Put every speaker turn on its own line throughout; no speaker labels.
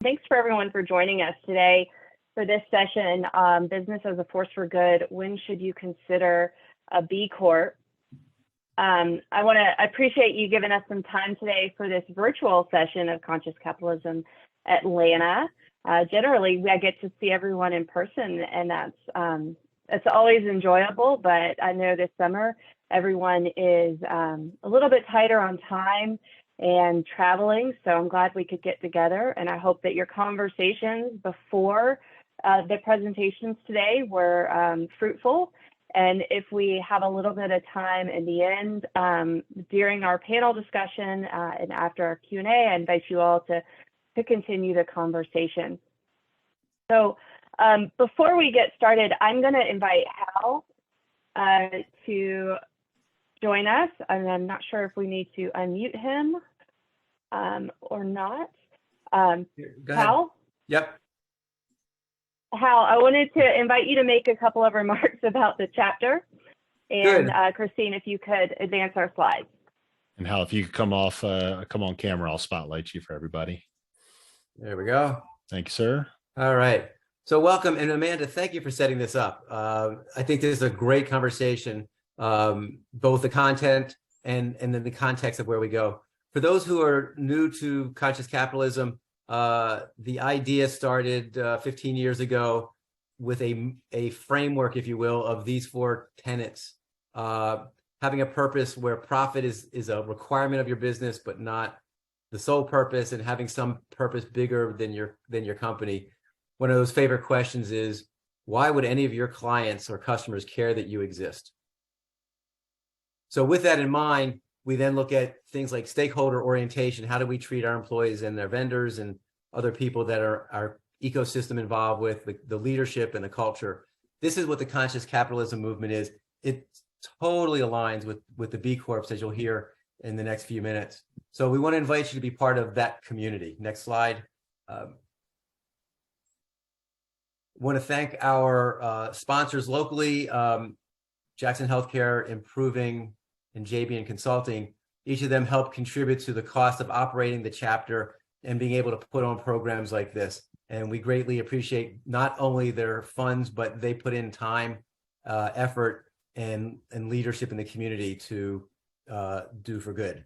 Thanks for everyone for joining us today for this session, Business as a Force for Good. When should you consider a B Corp? I appreciate you giving us some time today for this virtual session of Conscious Capitalism Atlanta. Generally, I get to see everyone in person, and it's always enjoyable, but I know this summer everyone is a little bit tighter on time and traveling, so I'm glad we could get together, and I hope that your conversations before the presentations today were fruitful. And if we have a little bit of time in the end, during our panel discussion and after our Q&A, I invite you all to continue the conversation. So before we get started, I'm going to invite Hal to join us, and I'm not sure if we need to unmute him or not. Hal?
Yep.
Hal, I wanted to invite you to make a couple of remarks about the chapter. And Christine, if you could advance our slides.
And Hal, if you could come on camera, I'll spotlight you for everybody.
There we go.
Thank you, sir.
All right. So welcome. And Amanda, thank you for setting this up. I think this is a great conversation, both the content and then the context of where we go. For those who are new to Conscious Capitalism, the idea started 15 years ago with a framework, if you will, of these four tenets. Having a purpose where profit is a requirement of your business, but not the sole purpose, and having some purpose bigger than your company. One of those favorite questions is, why would any of your clients or customers care that you exist? So with that in mind, we then look at things like stakeholder orientation. How do we treat our employees and their vendors and other people that are our ecosystem involved with the leadership and the culture? This is what the Conscious Capitalism movement is. It totally aligns with the B Corps, as you'll hear in the next few minutes. So we want to invite you to be part of that community. Next slide. Want to thank our sponsors locally, Jackson Healthcare, Improving, and JB Consulting. Each of them help contribute to the cost of operating the chapter and being able to put on programs like this. And we greatly appreciate not only their funds, but they put in time, effort, and leadership in the community to do for good.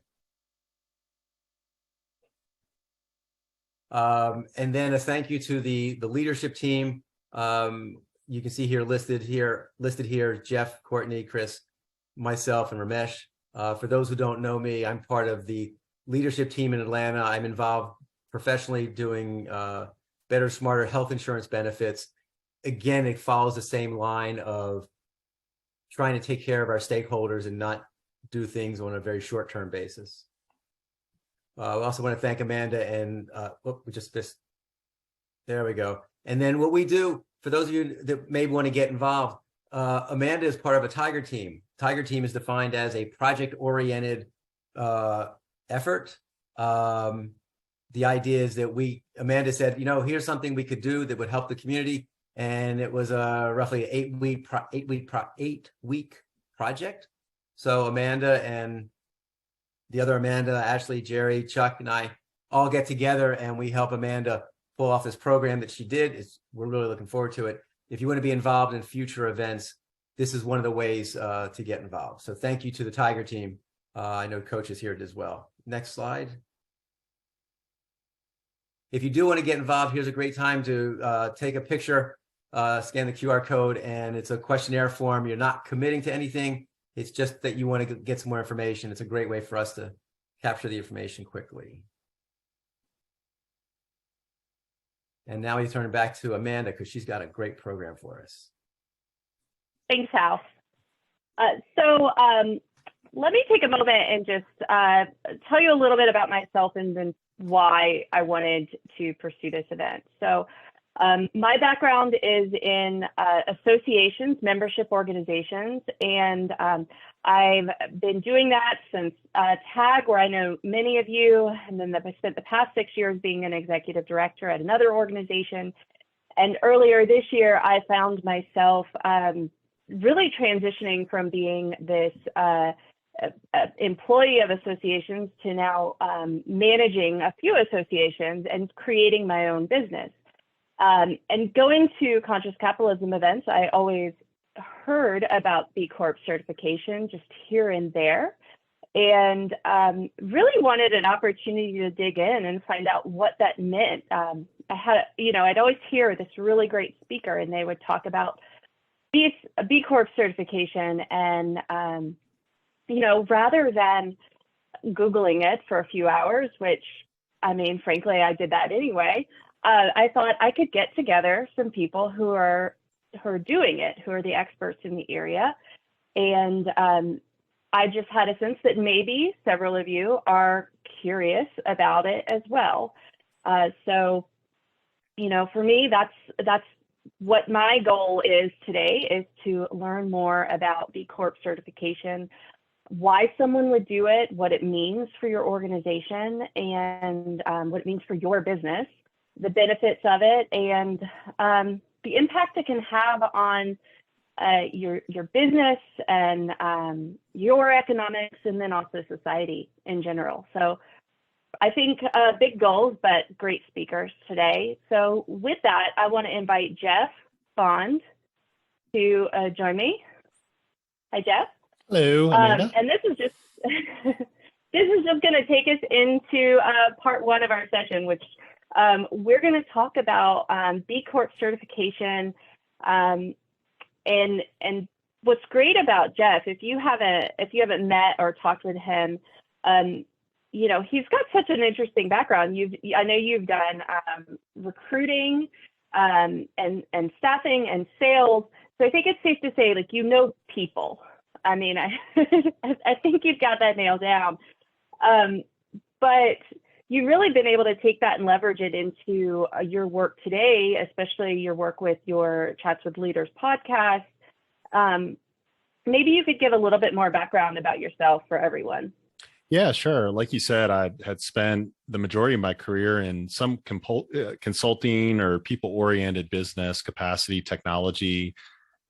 And then a thank you to the leadership team. You can see here listed here, Jeff, Courtney, Chris, myself, and Ramesh. For those who don't know me, I'm part of the leadership team in Atlanta. I'm involved professionally doing better, smarter health insurance benefits. Again, it follows the same line of trying to take care of our stakeholders and not do things on a very short-term basis. I also want to thank Amanda and we just missed. There we go. And then what we do, for those of you that may want to get involved, Amanda is part of a Tiger team. Tiger team is defined as a project-oriented effort. The idea is that Amanda said, here's something we could do that would help the community. And it was roughly an 8-week project. So Amanda and the other Amanda, Ashley, Jerry, Chuck, and I all get together and we help Amanda pull off this program that she did. We're really looking forward to it. If you want to be involved in future events, this is one of the ways to get involved. So thank you to the Tiger team. I know Coach is here as well. Next slide. If you do want to get involved, here's a great time to take a picture, scan the QR code, and it's a questionnaire form. You're not committing to anything. It's just that you want to get some more information. It's a great way for us to capture the information quickly. And now we turn it back to Amanda because she's got a great program for us.
Thanks, Hal. So let me take a moment and just tell you a little bit about myself and then why I wanted to pursue this event. So my background is in associations, membership organizations, and I've been doing that since TAG, where I know many of you, and then I spent the past 6 years being an executive director at another organization. And earlier this year, I found myself really transitioning from being this employee of associations to now managing a few associations and creating my own business. And going to conscious capitalism events, I always heard about B Corp certification just here and there, and really wanted an opportunity to dig in and find out what that meant. I'd always hear this really great speaker, and they would talk about B Corp certification, and rather than Googling it for a few hours, which, I mean, frankly, I did that anyway, I thought I could get together some people who are doing it, who are the experts in the area. And I just had a sense that maybe several of you are curious about it as well. So, for me, that's what my goal is today, is to learn more about B Corp certification, why someone would do it, what it means for your organization, and what it means for your business, the benefits of it, and the impact it can have on your business and your economics, and then also society in general. So I think big goals, but great speakers today. So with that, I want to invite Jeff Bond to join me. Hi, Jeff.
Hello, Amanda.
And this is just going to take us into part one of our session, which we're going to talk about B Corp certification. And what's great about Jeff, if you haven't met or talked with him, he's got such an interesting background. I know you've done recruiting and staffing and sales. So I think it's safe to say, people. I mean, I think you've got that nailed down. But you've really been able to take that and leverage it into your work today, especially your work with your Chats with Leaders podcast. Maybe you could give a little bit more background about yourself for everyone.
Yeah, sure. Like you said, I had spent the majority of my career in some consulting or people-oriented business, capacity, technology.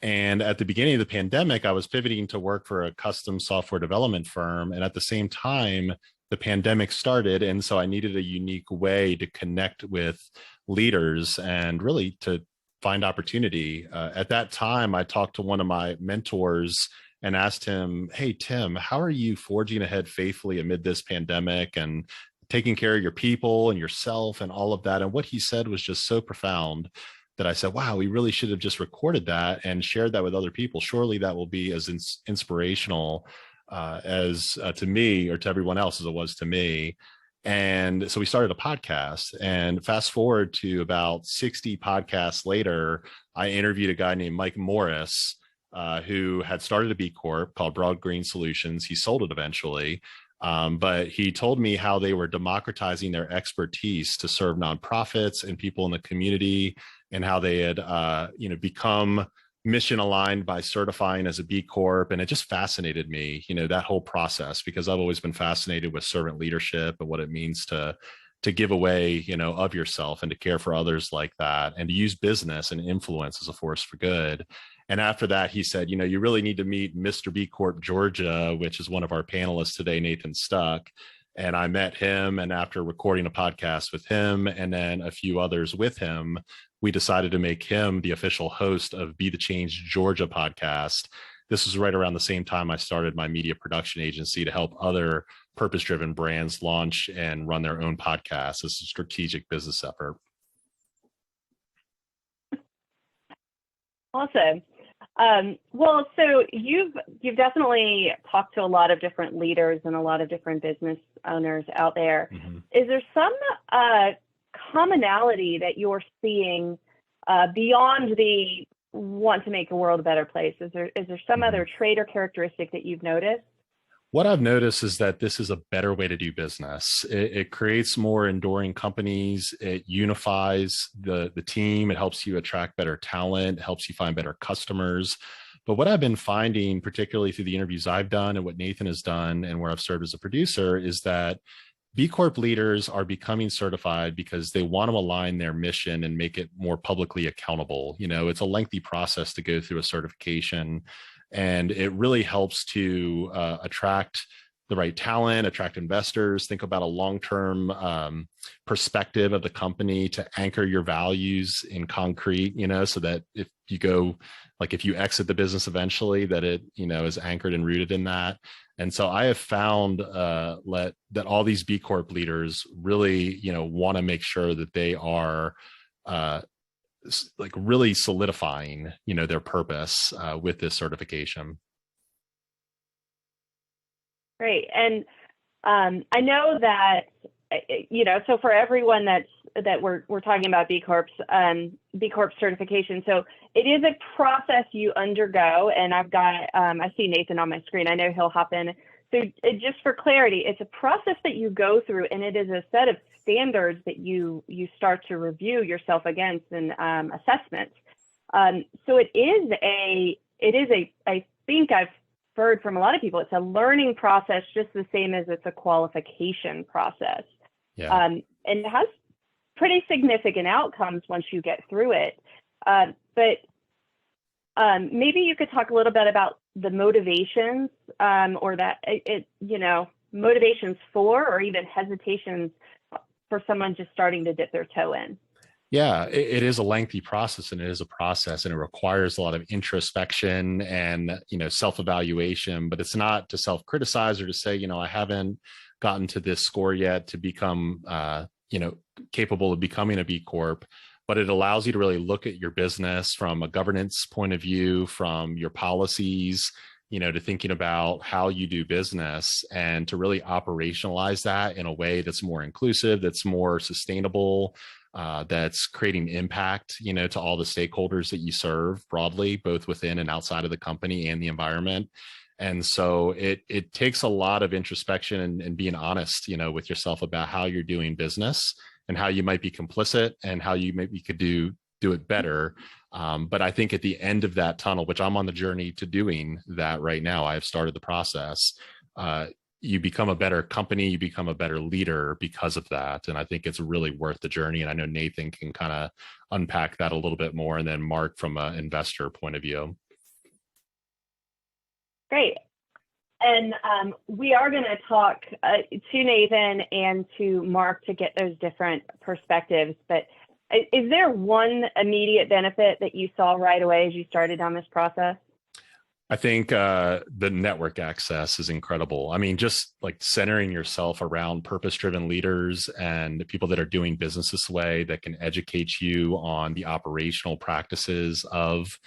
And at the beginning of the pandemic, I was pivoting to work for a custom software development firm. And at the same time, the pandemic started. And so I needed a unique way to connect with leaders and really to find opportunity. At that time, I talked to one of my mentors and asked him, "Hey, Tim, how are you forging ahead faithfully amid this pandemic and taking care of your people and yourself and all of that?" And what he said was just so profound that I said, wow, we really should have just recorded that and shared that with other people. Surely that will be as inspirational as to me or to everyone else as it was to me. And so we started a podcast, and fast forward to about 60 podcasts later, I interviewed a guy named Mike Morris, who had started a B Corp called Broad Green Solutions. He sold it eventually. But he told me how they were democratizing their expertise to serve nonprofits and people in the community, and how they had, become mission aligned by certifying as a B Corp. And it just fascinated me, that whole process, because I've always been fascinated with servant leadership and what it means to give away, of yourself and to care for others like that, and to use business and influence as a force for good. And after that, he said, you really need to meet Mr. B Corp Georgia, which is one of our panelists today, Nathan Stuck. And I met him. And after recording a podcast with him and then a few others with him, we decided to make him the official host of Be the Change Georgia podcast. This was right around the same time I started my media production agency to help other purpose-driven brands launch and run their own podcasts as a strategic business effort.
Awesome. Well, so you've definitely talked to a lot of different leaders and a lot of different business owners out there. Mm-hmm. Is there some commonality that you're seeing beyond the want to make the world a better place? Is there some other trait or characteristic that you've noticed?
What I've noticed is that this is a better way to do business. It creates more enduring companies. It unifies the team. It helps you attract better talent, helps you find better customers. But what I've been finding, particularly through the interviews I've done and what Nathan has done and where I've served as a producer, is that B Corp leaders are becoming certified because they want to align their mission and make it more publicly accountable. It's a lengthy process to go through a certification. And it really helps to attract the right talent, attract investors, think about a long-term perspective of the company to anchor your values in concrete, so that if you go, like if you exit the business eventually, that it, is anchored and rooted in that. And so I have found that all these B Corp leaders really, want to make sure that they are like really solidifying, their purpose with this certification.
Great. And I know that, so for everyone that we're talking about B Corp certification. So it is a process you undergo, and I've got, I see Nathan on my screen. I know he'll hop in. So just for clarity, it's a process that you go through, and it is a set of standards that you start to review yourself against and assessments. So it is I think I've heard from a lot of people, it's a learning process just the same as it's a qualification process.
Yeah.
And it has pretty significant outcomes once you get through it. But maybe you could talk a little bit about the motivations or that motivations for, or even hesitations for someone just starting to dip their toe in.
Yeah, it is a lengthy process, and it is a process, and it requires a lot of introspection and, self-evaluation, but it's not to self-criticize or to say, I haven't gotten to this score yet to become, capable of becoming a B Corp, but it allows you to really look at your business from a governance point of view, from your policies, to thinking about how you do business, and to really operationalize that in a way that's more inclusive, that's more sustainable, that's creating impact, to all the stakeholders that you serve broadly, both within and outside of the company and the environment. And so it takes a lot of introspection and being honest, with yourself about how you're doing business and how you might be complicit and how you maybe could do it better. But I think at the end of that tunnel, which I'm on the journey to doing that right now, I've started the process. You become a better company, you become a better leader because of that. And I think it's really worth the journey. And I know Nathan can kind of unpack that a little bit more, and then Mark from an investor point of view.
Great. And we are going to talk to Nathan and to Mark to get those different perspectives. But is there one immediate benefit that you saw right away as you started on this process?
I think the network access is incredible. I mean, just like centering yourself around purpose-driven leaders and people that are doing business this way, that can educate you on the operational practices of,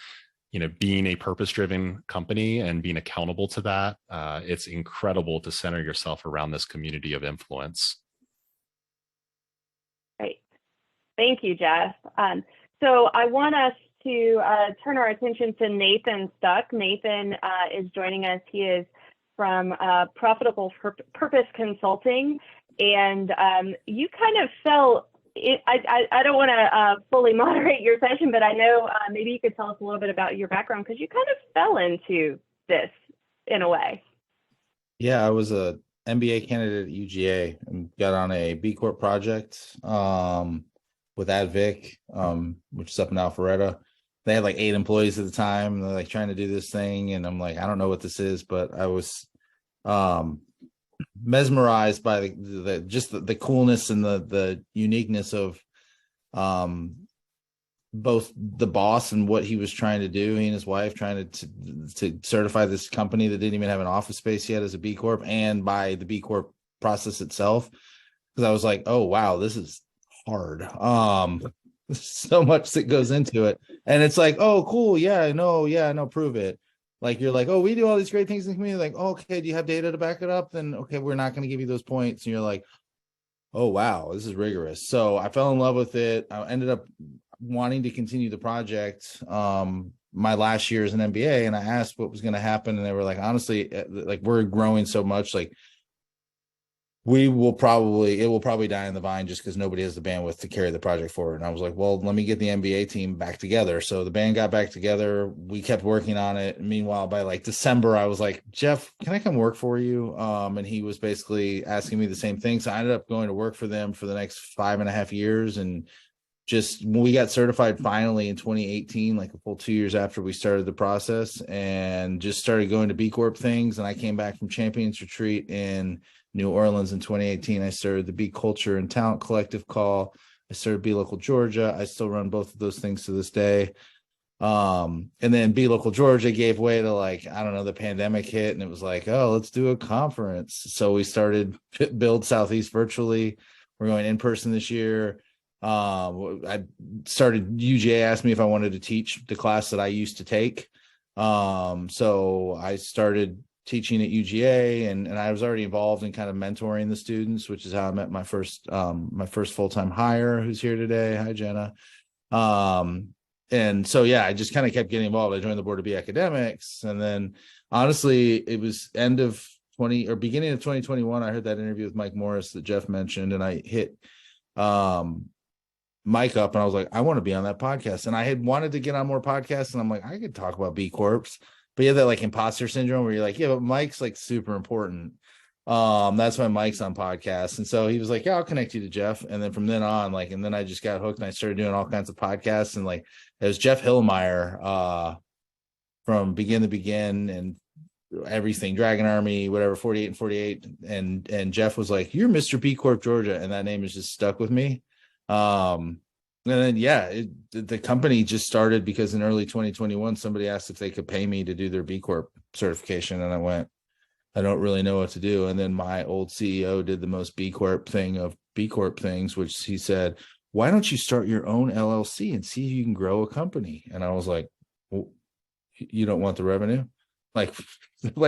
being a purpose-driven company and being accountable to that. It's incredible to center yourself around this community of influence.
Great. Thank you, Jeff. So I want us to turn our attention to Nathan Stuck. Nathan is joining us. He is from Profitable Purpose Consulting, and you kind of fell. I don't want to fully moderate your session, but I know maybe you could tell us a little bit about your background, because you kind of fell into this in a way.
Yeah, I was a MBA candidate at UGA and got on a B Corp project with AdVic, which is up in Alpharetta. They had like 8 employees at the time, and they're like trying to do this thing. And I'm like, I don't know what this is, but I was mesmerized by the coolness and the uniqueness of both the boss and what he was trying to do. He and his wife trying to certify this company that didn't even have an office space yet as a B Corp, and by the B Corp process itself. Because I was like, oh wow, this is hard. So much that goes into it, and it's like, oh cool, yeah, no, prove it. Like you're like, oh, we do all these great things in the community. Like, oh, okay, do you have data to back it up? Then okay, we're not going to give you those points. And you're like, oh wow, this is rigorous. So I fell in love with it. I ended up wanting to continue the project my last year as an MBA, and I asked what was going to happen, and they were like, honestly, like we're growing so much, like it will probably die in the vine just because nobody has the bandwidth to carry the project forward. And I was like, well, let me get the MBA team back together. So the band got back together. We kept working on it. Meanwhile, by like December, I was like, Jeff, can I come work for you? And he was basically asking me the same thing. So I ended up going to work for them for the next 5.5 years and just when we got certified finally in 2018, like a full 2 years after we started the process, and just started going to B Corp things. And I came back from Champions Retreat in New Orleans in 2018. I started the B Culture and Talent Collective call. I started B Local Georgia. I still run both of those things to this day. And then B Local Georgia gave way to, like, I don't know, the pandemic hit, and it was like, oh, let's do a conference. So we started Build Southeast virtually. We're going in person this year. I started, UGA asked me if I wanted to teach the class that I used to take. So I started teaching at UGA, and I was already involved in kind of mentoring the students, which is how I met my first full-time hire, who's here today. Hi, Jenna. And so, yeah, I just kind of kept getting involved. I joined the board of B Academics. And then honestly, it was beginning of 2021. I heard that interview with Mike Morris that Jeff mentioned, and I hit, Mike up and I was like, I want to be on that podcast. And I had wanted to get on more podcasts, and I'm like, I could talk about B Corps, but you have that like imposter syndrome where you're like, yeah, but Mike's like super important. That's why Mike's on podcasts. And so he was like, yeah, I'll connect you to Jeff. And then from then on, like, and then I just got hooked and I started doing all kinds of podcasts. And like, it was Jeff Hillmeyer, from Begin to Begin and everything, Dragon Army, whatever, 48 and 48. And Jeff was like, you're Mr. B Corp Georgia. And that name has just stuck with me. And then, yeah, the company just started because in early 2021, somebody asked if they could pay me to do their B Corp certification. And I went, I don't really know what to do. And then my old CEO did the most B Corp thing of B Corp things, which he said, why don't you start your own LLC and see if you can grow a company? And I was like, well, you don't want the revenue? Like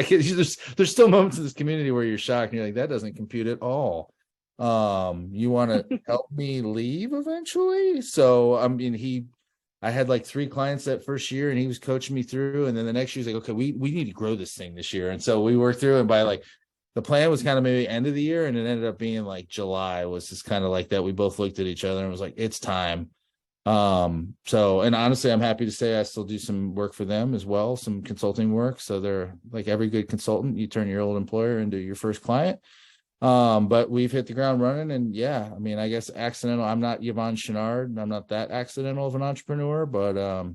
there's still moments in this community where you're shocked and you're like, that doesn't compute at all. You want to help me leave eventually? So, I mean, I had like 3 clients that first year, and he was coaching me through. And then the next year he's like, okay, we need to grow this thing this year. And so we worked through, and by like, the plan was kind of maybe end of the year, and it ended up being like July was just kind of like that. We both looked at each other and was like, it's time. So, and honestly, I'm happy to say I still do some work for them as well, some consulting work. So they're like every good consultant, you turn your old employer into your first client. But we've hit the ground running, and yeah, I mean, I guess accidental. I'm not Yvonne Chenard. I'm not that accidental of an entrepreneur, but, a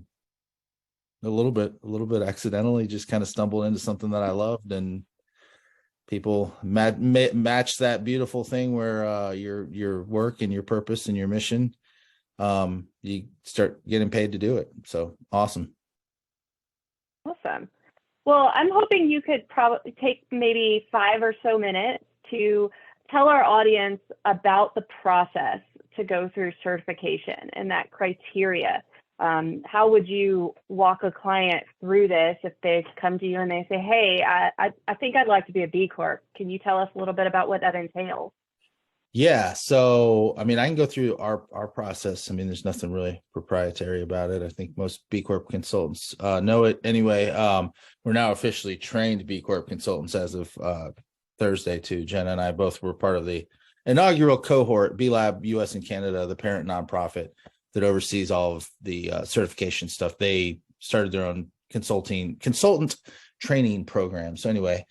little bit accidentally just kind of stumbled into something that I loved, and people match that beautiful thing where, your work and your purpose and your mission, you start getting paid to do it. So awesome.
Awesome. Well, I'm hoping you could probably take maybe 5 or so minutes to tell our audience about the process to go through certification and that criteria. How would you walk a client through this if they come to you and they say, hey, I think I'd like to be a B Corp. Can you tell us a little bit about what that entails?
Yeah. So, I mean, I can go through our process. I mean, there's nothing really proprietary about it. I think most B Corp consultants know it anyway. We're now officially trained B Corp consultants as of Thursday too. Jenna and I both were part of the inaugural cohort, B Lab US and Canada, the parent nonprofit that oversees all of the certification stuff. They started their own consultant training program. So anyway,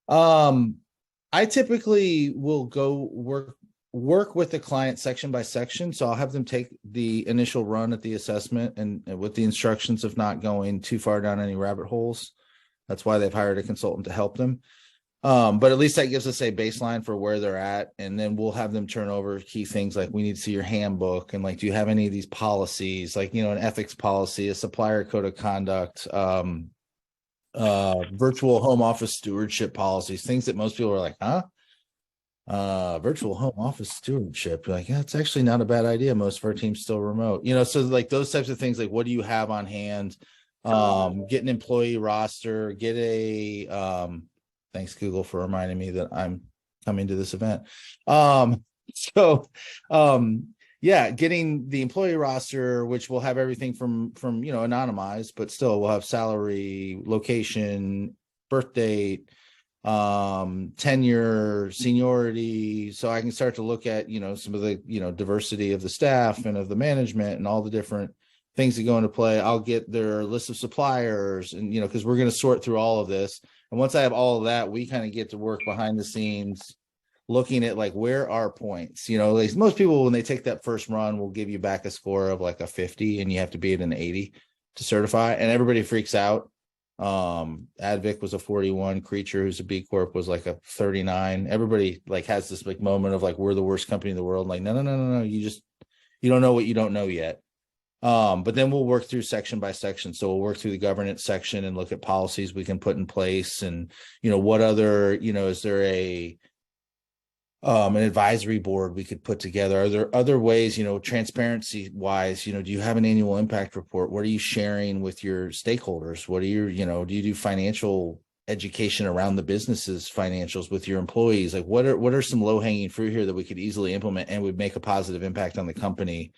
I typically will go work with the client section by section. So I'll have them take the initial run at the assessment and with the instructions of not going too far down any rabbit holes. That's why they've hired a consultant to help them. But at least that gives us a baseline for where they're at. And then we'll have them turn over key things like, we need to see your handbook. And like, do you have any of these policies? Like, an ethics policy, a supplier code of conduct, virtual home office stewardship policies, things that most people are like, huh? Virtual home office stewardship. You're like, yeah, it's actually not a bad idea. Most of our team's still remote, so like those types of things, like what do you have on hand? Get an employee roster, get a, thanks Google for reminding me that I'm coming to this event. Yeah, getting the employee roster, which will have everything from anonymized, but still we'll have salary, location, birth date, tenure, seniority. So I can start to look at, some of the, diversity of the staff and of the management and all the different things that go into play. I'll get their list of suppliers and, because we're going to sort through all of this. And once I have all of that, we kind of get to work behind the scenes, looking at like, where are points, like most people, when they take that first run, will give you back a score of like a 50 and you have to be at an 80 to certify, and everybody freaks out. Advic was a 41, Creature, who's a B Corp, was like a 39. Everybody like has this like moment of like, we're the worst company in the world. Like, no. You don't know what you don't know yet. But then we'll work through section by section. So we'll work through the governance section and look at policies we can put in place, and what other, is there an advisory board we could put together? Are there other ways, transparency wise, do you have an annual impact report? What are you sharing with your stakeholders? What are your, do you do financial education around the business's financials with your employees? Like, what are some low hanging fruit here that we could easily implement and would make a positive impact on the company?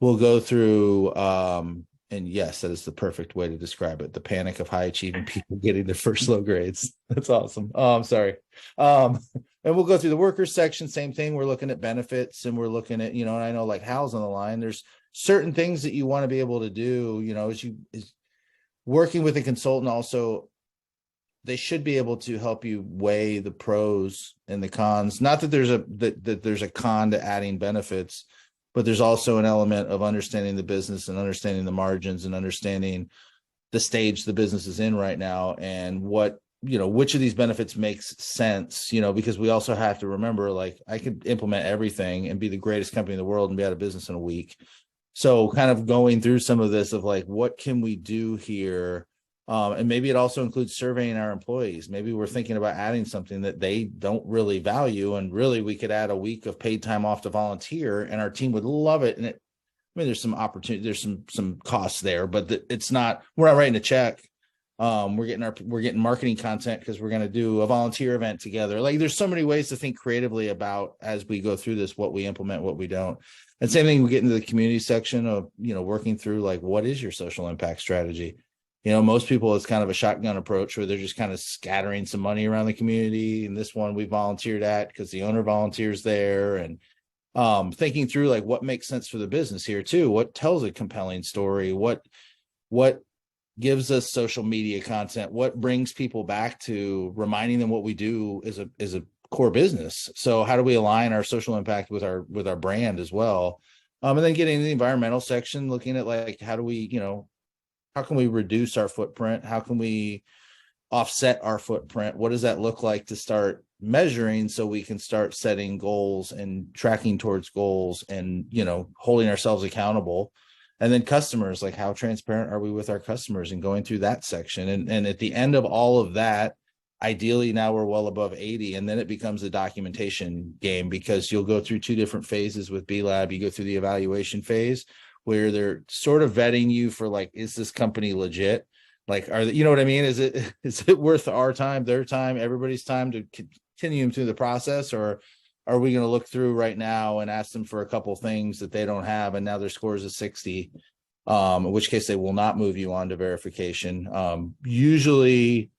We'll go through, and yes, that is the perfect way to describe it, the panic of high achieving people getting their first low grades. That's awesome. Sorry. And we'll go through the workers section, same thing. We're looking at benefits, and we're looking at, and I know like Hal's on the line, there's certain things that you want to be able to do, as working with a consultant. Also, they should be able to help you weigh the pros and the cons. Not that there's a con to adding benefits, but there's also an element of understanding the business and understanding the margins and understanding the stage the business is in right now, and what, which of these benefits makes sense, because we also have to remember, like, I could implement everything and be the greatest company in the world and be out of business in a week. So kind of going through some of this of like, what can we do here? And maybe it also includes surveying our employees. Maybe we're thinking about adding something that they don't really value, and really we could add a week of paid time off to volunteer, and our team would love it. And there's some opportunity, there's some costs there, but we're not writing a check. We're getting marketing content because we're going to do a volunteer event together. Like, there's so many ways to think creatively about, as we go through this, what we implement, what we don't. And same thing, we get into the community section of, working through like, what is your social impact strategy? Most people, it's kind of a shotgun approach where they're just kind of scattering some money around the community. And this one we volunteered at because the owner volunteers there, and thinking through like, what makes sense for the business here too? What tells a compelling story? What gives us social media content? What brings people back to reminding them what we do is a core business? So how do we align our social impact with our brand as well? And then getting into the environmental section, looking at like, how do we, how can we reduce our footprint? How can we offset our footprint? What does that look like to start measuring, so we can start setting goals and tracking towards goals and, holding ourselves accountable? And then customers, like, how transparent are we with our customers, and going through that section. And at the end of all of that, ideally now we're well above 80, and then it becomes a documentation game, because you'll go through two different phases with B Lab. You go through the evaluation phase, where they're sort of vetting you for like, is this company legit? Like, you know what I mean? Is it worth our time, their time, everybody's time to continue them through the process? Or are we going to look through right now and ask them for a couple things that they don't have, and now their score is a 60, in which case they will not move you on to verification. Usually,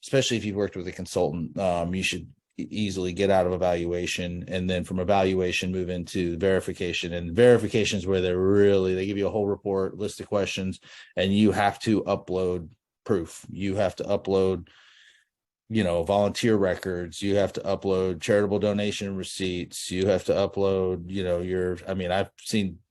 especially if you've worked with a consultant, you should easily get out of evaluation, and then from evaluation move into verification. And verification is where they give you a whole report, list of questions, and you have to upload proof. You have to upload, volunteer records. You have to upload charitable donation receipts. You have to upload,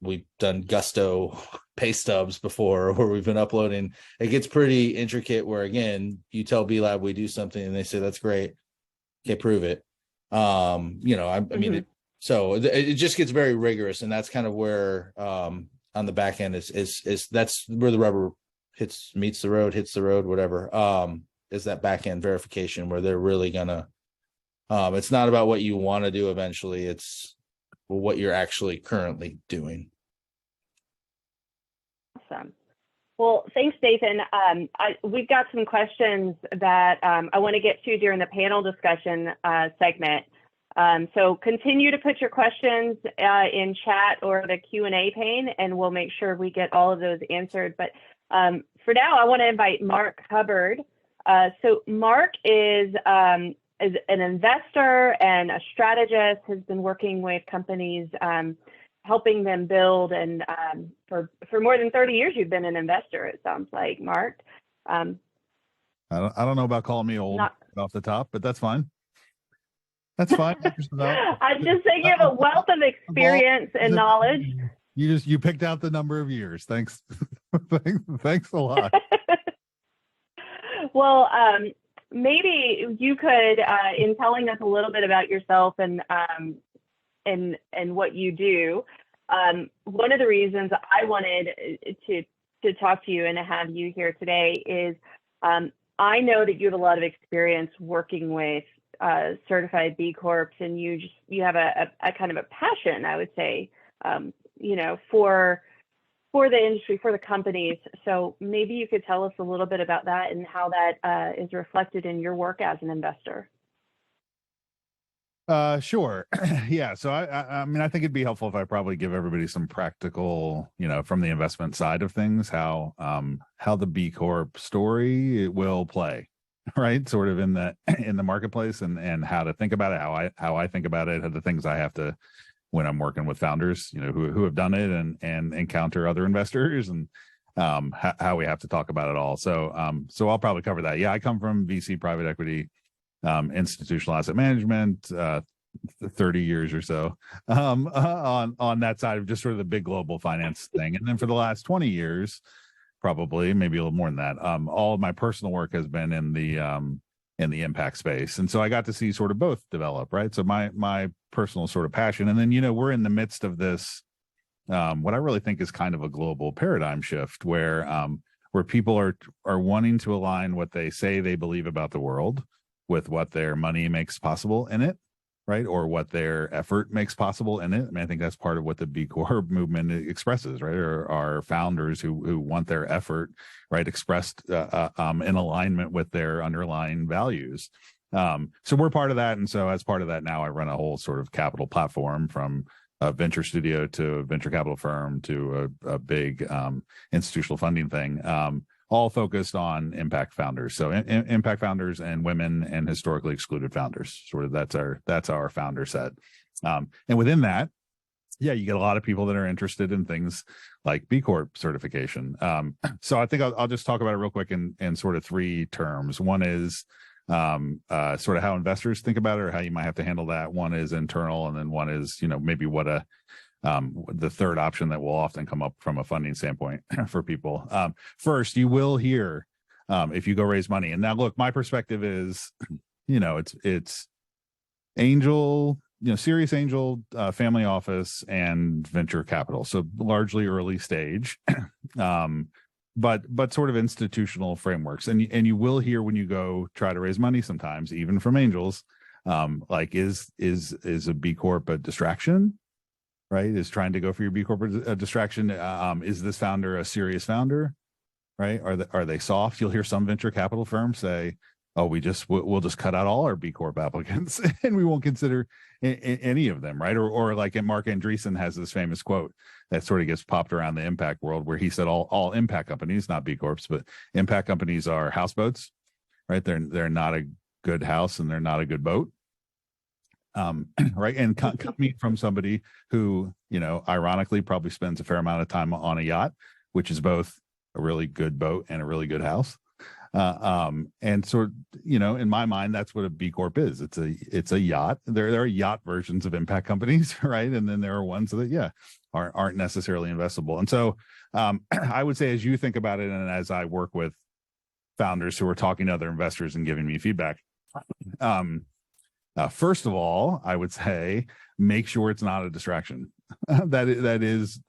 we've done Gusto pay stubs before, where we've been uploading. It gets pretty intricate, where again, you tell B Lab we do something and they say, that's great. Okay, prove it. So it just gets very rigorous, and that's kind of where on the back end is that's where the rubber hits the road, whatever. Is that back end verification, where they're really gonna. It's not about what you want to do eventually; it's what you're actually currently doing.
Awesome. Well, thanks, Nathan. We've got some questions that I want to get to during the panel discussion segment. So continue to put your questions in chat or the Q&A pane, and we'll make sure we get all of those answered. But for now, I want to invite Mark Hubbard. So Mark is an investor and a strategist, has been working with companies, helping them build, and for more than 30 years, you've been an investor, it sounds like, Mark.
I don't know about calling me old off the top, but that's fine. That's fine.
I'm just saying you have a wealth of experience and knowledge.
You picked out the number of years. Thanks. Thanks a lot.
Well, maybe you could, in telling us a little bit about yourself and what you do. One of the reasons I wanted to talk to you and to have you here today is I know that you have a lot of experience working with certified B Corps, and you have a kind of a passion, I would say, for the industry, for the companies. So maybe you could tell us a little bit about that and how that is reflected in your work as an investor.
Sure. Yeah. So I mean, I think it'd be helpful if I probably give everybody some practical, from the investment side of things, how the B Corp story will play, right? Sort of in the marketplace, and how to think about it, how I think about it, the things I have to, when I'm working with founders, who have done it and encounter other investors, and how we have to talk about it all. So I'll probably cover that. Yeah, I come from VC private equity, institutional asset management, 30 years or so, on that side of just sort of the big global finance thing. And then for the last 20 years, probably maybe a little more than that, all of my personal work has been in the impact space. And so I got to see sort of both develop, right? So my personal sort of passion, and then, we're in the midst of this, what I really think is kind of a global paradigm shift where people are wanting to align what they say they believe about the world with what their money makes possible in it, right? Or what their effort makes possible in it. I mean, I think that's part of what the B Corp movement expresses, right? Or are founders who want their effort, right, expressed in alignment with their underlying values. So we're part of that. And so as part of that, now I run a whole sort of capital platform, from a venture studio to a venture capital firm to a big institutional funding thing, all focused on impact founders. So impact founders and women and historically excluded founders. Sort of that's our founder set. And within that, yeah, you get a lot of people that are interested in things like B Corp certification. So I think I'll just talk about it real quick in sort of three terms. One is sort of how investors think about it, or how you might have to handle that. One is internal, and then one is, maybe what the third option that will often come up from a funding standpoint for people. First, you will hear, if you go raise money. And now look, my perspective is, it's angel, serious angel, family office, and venture capital. So largely early stage, but sort of institutional frameworks. And you will hear, when you go try to raise money, sometimes even from angels, like is a B Corp a distraction? Right? Is trying to go for your B Corp a distraction? Is this founder a serious founder? Right? Are they soft? You'll hear some venture capital firms say, "Oh, we'll just cut out all our B Corp applicants and we won't consider any of them." Right? Or like Mark Andreessen has this famous quote that sort of gets popped around the impact world, where he said all impact companies, not B Corps, but impact companies are houseboats. Right? They're not a good house and they're not a good boat. Right. And coming from somebody who, ironically probably spends a fair amount of time on a yacht, which is both a really good boat and a really good house. And so, in my mind, that's what a B Corp is. It's a yacht. There are yacht versions of impact companies, right? And then there are ones that, aren't necessarily investable. And so, I would say, as you think about it, and as I work with founders who are talking to other investors and giving me feedback, first of all, I would say, make sure it's not a distraction. That is,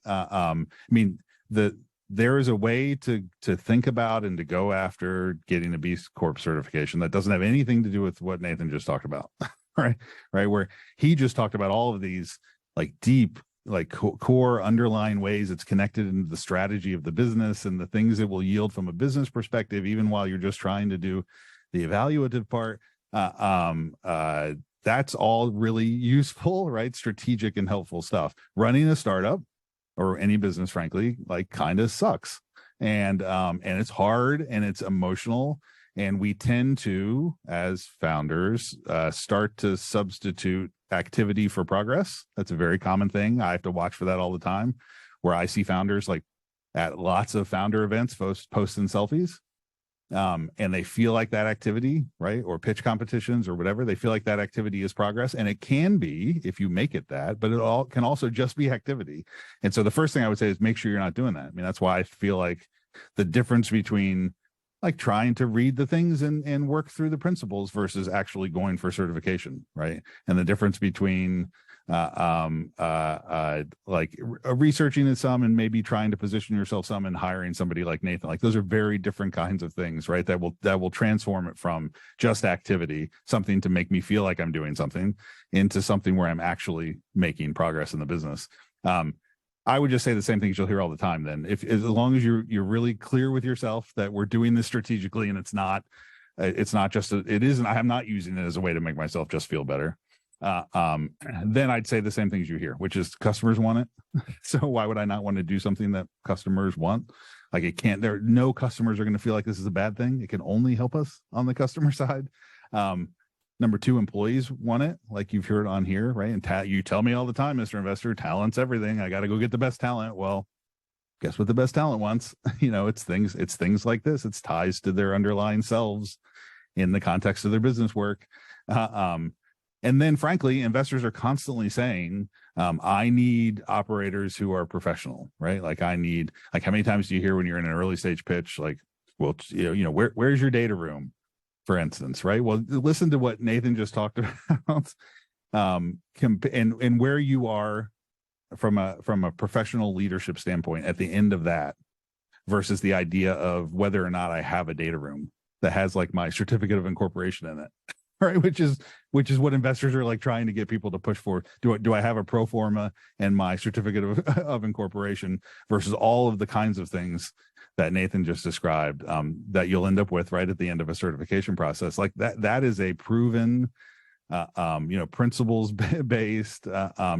there is a way to think about and to go after getting a B Corp certification that doesn't have anything to do with what Nathan just talked about, right? Where he just talked about all of these like deep, like core underlying ways it's connected into the strategy of the business and the things it will yield from a business perspective, even while you're just trying to do the evaluative part. That's all really useful, right? Strategic and helpful stuff. Running a startup or any business, frankly, like kind of sucks. And it's hard and it's emotional. And we tend to, as founders, start to substitute activity for progress. That's a very common thing. I have to watch for that all the time, where I see founders like at lots of founder events posting selfies. and they feel like that activity, right, or pitch competitions or whatever, they feel like that activity is progress, and it can be if you make it that, but it all can also just be activity. And so the first thing I would say is make sure you're not doing that. I mean, that's why I feel like the difference between like trying to read the things and work through the principles versus actually going for certification, right? And the difference between researching it some and maybe trying to position yourself some and hiring somebody like Nathan, like those are very different kinds of things, right? That will transform it from just activity, something to make me feel like I'm doing something, into something where I'm actually making progress in the business. I would just say the same things you'll hear all the time. Then, as long as you're really clear with yourself that we're doing this strategically, and it's not just I'm not using it as a way to make myself just feel better. Then I'd say the same things you hear, which is customers want it. So why would I not want to do something that customers want? Like no customers are going to feel like this is a bad thing. It can only help us on the customer side. Number two, employees want it, like you've heard on here, right? And you tell me all the time, Mr. Investor, talent's everything. I got to go get the best talent. Well, guess what the best talent wants? It's things like this. It's ties to their underlying selves in the context of their business work. And then frankly, investors are constantly saying, I need operators who are professional, right? Like how many times do you hear when you're in an early stage pitch, like, well, where's your data room, for instance, right? Well, listen to what Nathan just talked about, and where you are from a professional leadership standpoint at the end of that versus the idea of whether or not I have a data room that has like my certificate of incorporation in it. Right, which is what investors are like trying to get people to push for. Do I have a pro forma and my certificate of incorporation versus all of the kinds of things that Nathan just described, that you'll end up with right at the end of a certification process? Like that is a proven, principles based,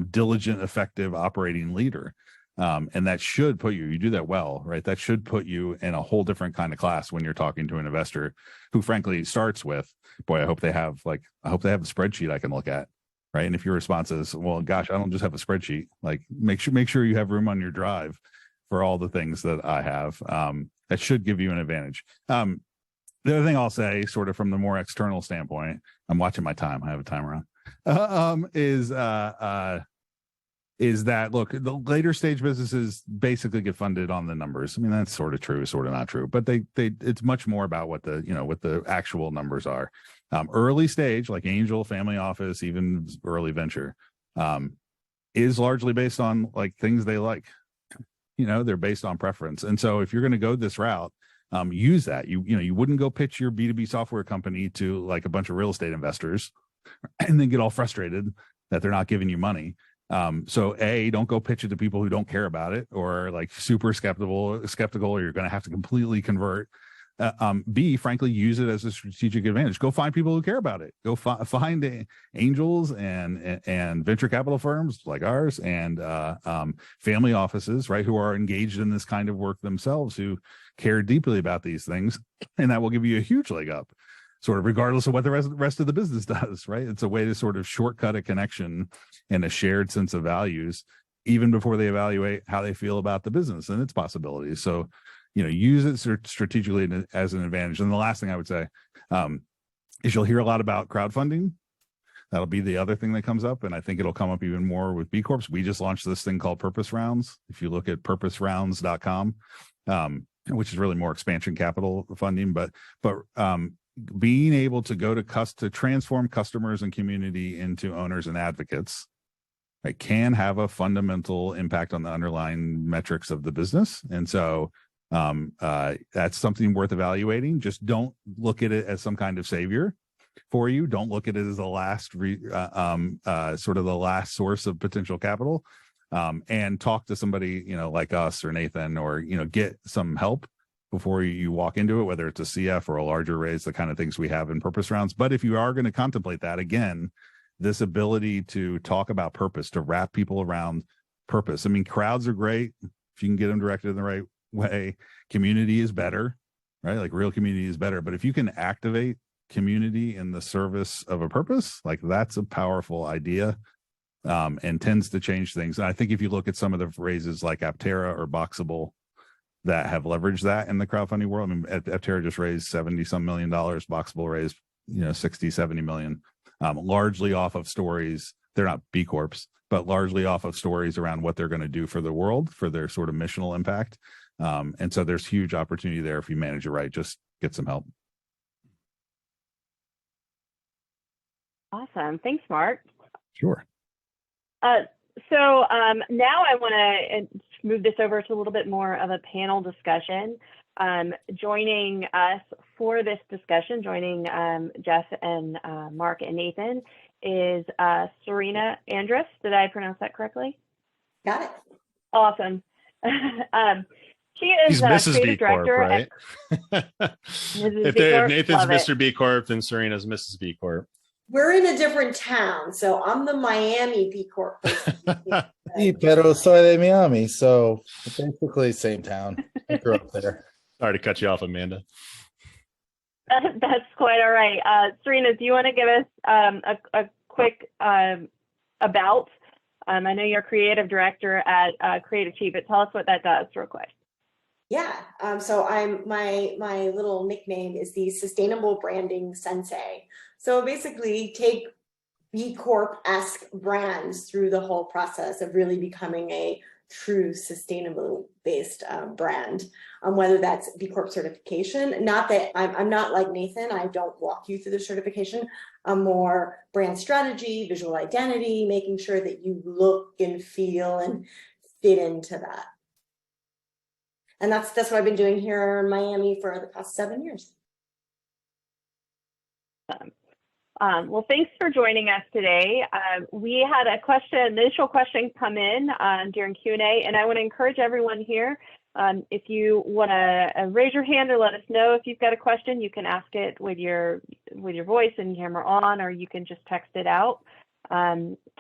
diligent, effective operating leader. And that should put you do that well, right? That should put you in a whole different kind of class when you're talking to an investor who frankly starts with, boy, I hope they have the spreadsheet I can look at, right? And if your response is, well, gosh, I don't just have a spreadsheet, like make sure you have room on your drive for all the things that I have, that should give you an advantage. The other thing I'll say, sort of from the more external standpoint, I'm watching my time, I have a timer on, is that, look, the later stage businesses basically get funded on the numbers. I mean, that's sort of true, sort of not true, but it's much more about what the actual numbers are. Early stage, like angel, family office, even early venture, is largely based on like things they like. They're based on preference. And so if you're going to go this route, use that. You wouldn't go pitch your B2B software company to like a bunch of real estate investors and then get all frustrated that they're not giving you money. So don't go pitch it to people who don't care about it or like super skeptical, or you're going to have to completely convert. B, frankly, use it as a strategic advantage. Go find people who care about it. Go find angels and venture capital firms like ours and family offices, right, who are engaged in this kind of work themselves, who care deeply about these things, and that will give you a huge leg up, sort of regardless of what the rest of the business does, right? It's a way to sort of shortcut a connection and a shared sense of values, even before they evaluate how they feel about the business and its possibilities. So, use it strategically as an advantage. And the last thing I would say is you'll hear a lot about crowdfunding. That'll be the other thing that comes up. And I think it'll come up even more with BCorps. We just launched this thing called Purpose Rounds. If you look at purposerounds.com, which is really more expansion capital funding, but being able to go to transform customers and community into owners and advocates, right, can have a fundamental impact on the underlying metrics of the business. And so that's something worth evaluating. Just don't look at it as some kind of savior for you. Don't look at it as the last sort of the last source of potential capital, and talk to somebody, like us or Nathan, or, get some help before you walk into it, whether it's a CF or a larger raise, the kind of things we have in Purpose Rounds. But if you are going to contemplate that, again, this ability to talk about purpose, to wrap people around purpose. I mean, crowds are great if you can get them directed in the right way. Community is better, right? Like real community is better. But if you can activate community in the service of a purpose, like that's a powerful idea, and tends to change things. And I think if you look at some of the phrases like Aptera or Boxable, that have leveraged that in the crowdfunding world. I mean, Aptera just raised 70 some million dollars. Boxable raised, 60, 70 million, largely off of stories. They're not B Corps, but largely off of stories around what they're going to do for the world, for their sort of missional impact. And so there's huge opportunity there if you manage it right. Just get some help.
Awesome. Thanks, Mark.
Sure.
So now I want to move this over to a little bit more of a panel discussion. Joining us for this discussion, joining Jeff and Mark and Nathan, is Serena Andrus. Did I pronounce that correctly?
Got it.
Awesome. She is
He's Mrs.
creative
B Corp,
director
right? If Nathan's Mr. B Corp, then Serena's Mrs. B Corp.
We're in a different town, so I'm the Miami B Corp.
Sí, pero soy de Miami, so basically same town. I grew up there.
Sorry to cut you off, Amanda.
That's quite all right. Serena, do you want to give us a quick about? I know you're creative director at Creative Chief, but tell us what that does real quick.
Yeah. So I'm my little nickname is the Sustainable Branding Sensei. So basically take B Corp-esque brands through the whole process of really becoming a true sustainable based brand, whether that's B Corp certification. Not that I'm not like Nathan, I don't walk you through the certification. More brand strategy, visual identity, making sure that you look and feel and fit into that. And that's what I've been doing here in Miami for the past 7 years.
Well, thanks for joining us today. We had initial question come in during Q&A, and I want to encourage everyone here, if you want to raise your hand or let us know if you've got a question, you can ask it with your voice and camera on, or you can just text it out.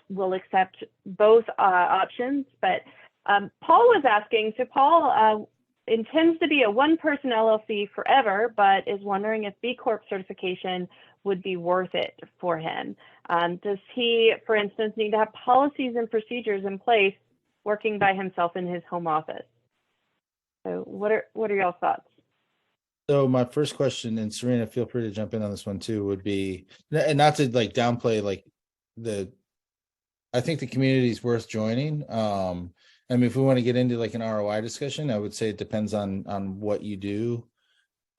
We'll accept both options, but Paul was asking, so Paul intends to be a one-person LLC forever, but is wondering if B Corp certification would be worth it for him. Does he, for instance, need to have policies and procedures in place working by himself in his home office? So what are y'all's thoughts?
So my first question, and Serena, feel free to jump in on this one too, would be, and not to like downplay like I think the community is worth joining. I mean, if we want to get into like an ROI discussion, I would say it depends on what you do.